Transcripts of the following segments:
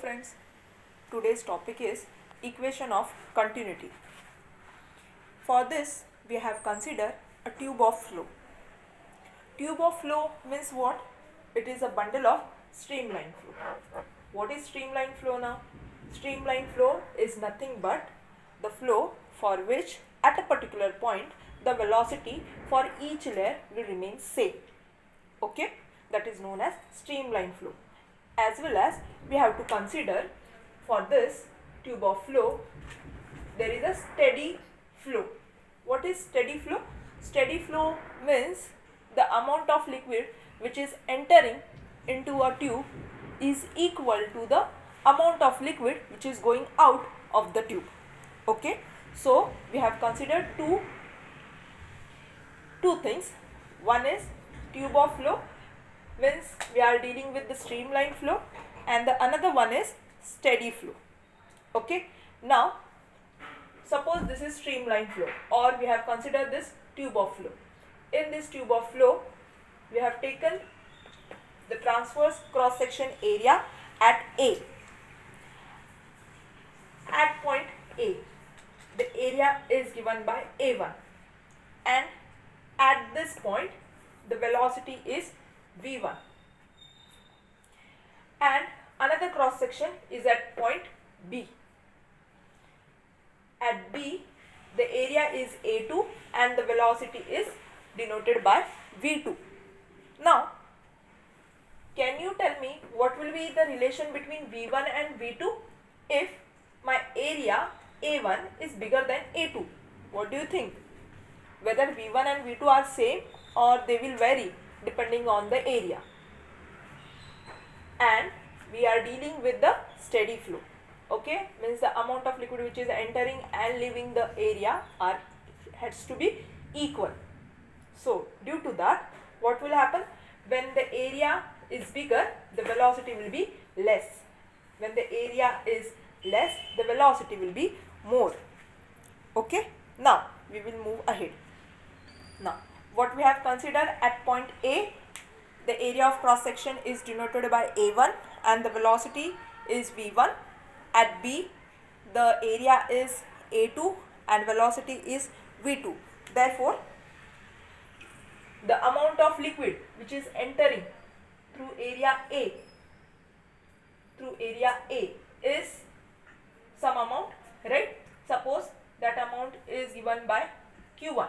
friends, today's topic is equation of continuity. For this we have considered a tube of flow. Tube of flow means what? It is a bundle of streamline flow. What is streamline flow now? Streamline flow is nothing but the flow for which at a particular point the velocity for each layer will remain same. Okay, that is known as streamline flow. As well as we have to consider for this tube of flow there is a steady flow. What is steady flow? Steady flow means the amount of liquid which is entering into a tube is equal to the amount of liquid which is going out of the tube. Okay, so we have considered two things. One is tube of flow, means we are dealing with the streamline flow, and the another one is steady flow. Okay, now suppose this is streamline flow, or we have considered this tube of flow. In this tube of flow we have taken the transverse cross section area at A. At point A the area is given by A1, and at this point the velocity is V1, and another cross section is at point B. At B the area is A2 and the velocity is denoted by V2. Now can you tell me what will be the relation between V1 and V2 if my area A1 is bigger than A2? What do you think? Whether V1 and V2 are same or they will vary depending on the area. And we are dealing with the steady flow. Okay, means the amount of liquid which is entering and leaving the area has to be equal. So due to that, what will happen? When the area is bigger, the velocity will be less. When the area is less, the velocity will be more. Okay, now we will move ahead. Now what we have considered at point A, the area of cross section is denoted by A1 and the velocity is V1. At B the area is A2 and velocity is V2. Therefore the amount of liquid which is entering through area A is some amount, right? Suppose that amount is given by Q1,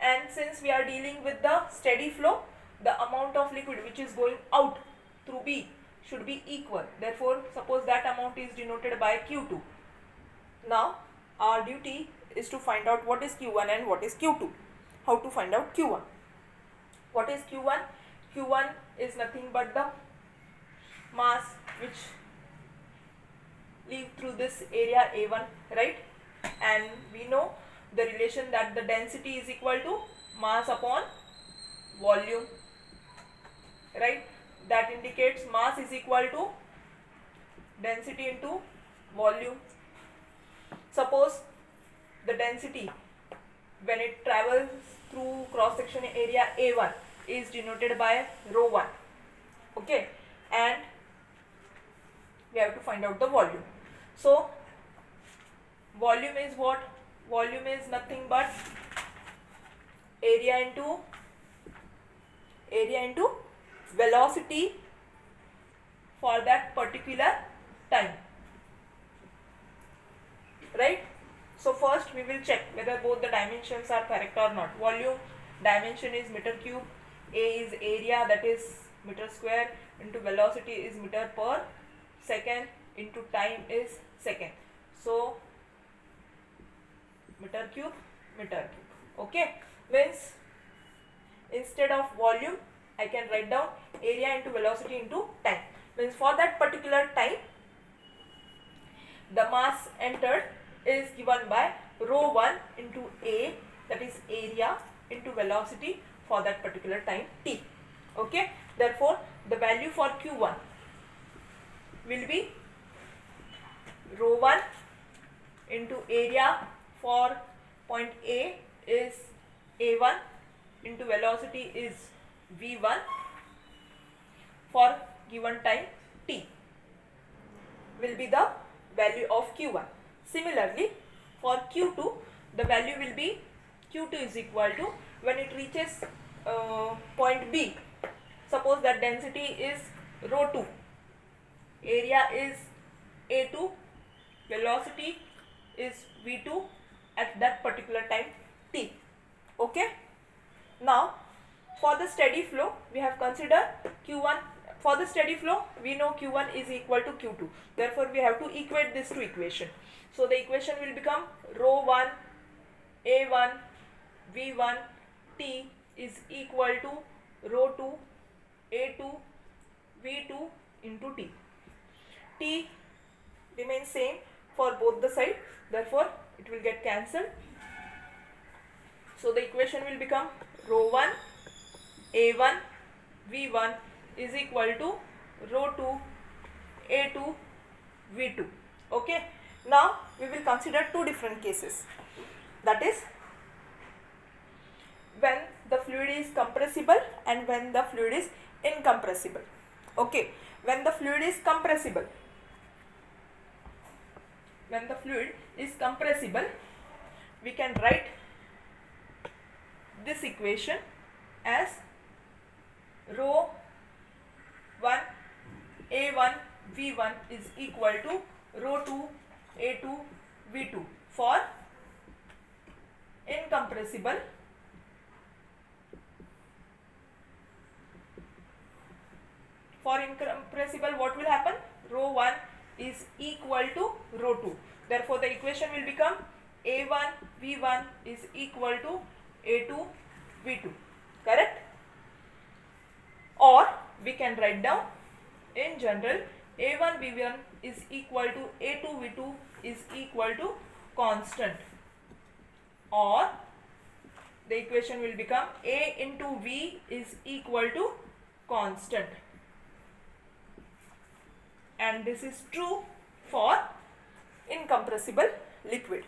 and since we are dealing with the steady flow, the amount of liquid which is going out through B should be equal. Therefore suppose that amount is denoted by Q2. Now our duty is to find out what is Q1 and what is Q2. How to find out Q1? What is Q1? Q1 is nothing but the mass which leave through this area A1, right? And we know the relation that the density is equal to mass upon volume, right? That indicates mass is equal to density into volume. Suppose the density when it travels through cross section area A1 is denoted by ρ1. Okay, and we have to find out the volume. So volume is what? Volume is nothing but area into velocity for that particular time, right? So first we will check whether both the dimensions are correct or not. Volume dimension is meter cube, A is area, that is meter square, into velocity is meter per second, into time is second. So meter cube. Okay, means instead of volume I can write down area into velocity into time. Means for that particular time the mass entered is given by ρ1 into A, that is area, into velocity for that particular time t. Okay, therefore the value for Q1 will be ρ1 into area for point A is A1 into velocity is V1 for given time T will be the value of Q1. Similarly, for Q2, the value will be Q2 is equal to, when it reaches point B, suppose that density is rho 2, area is A2, velocity is V2 at that particular time T. Okay. Now, for the steady flow, we have considered Q1. For the steady flow, we know Q1 is equal to Q2. Therefore, we have to equate this to equation. So, the equation will become rho 1 A1 V1 T is equal to rho 2 A2 V2 into T. T remains same for both the sides. Therefore, it will get cancelled. So, the equation will become rho 1 A1 V1 is equal to rho 2 A2 V2. Okay. Now, we will consider two different cases. That is, when the fluid is compressible and when the fluid is incompressible. Okay. When the fluid is compressible, we can write this equation as rho 1 A1 V1 is equal to rho 2 A2 V2 for incompressible. For incompressible, what will happen? Rho 1 is equal to rho 2. Therefore, the equation will become A1 V1 is equal to A2 V2. Correct? Or we can write down in general A1 V1 is equal to A2 V2 is equal to constant. Or the equation will become A into V is equal to constant. And this is true for incompressible liquid.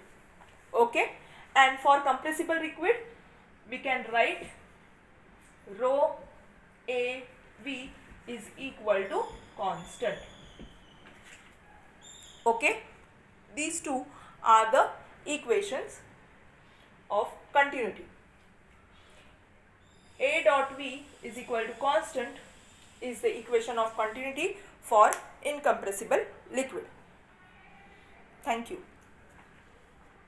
Okay. And for compressible liquid, we can write rho AV is equal to constant. Okay. These two are the equations of continuity. A dot V is equal to constant is the equation of continuity for incompressible liquid. Thank you.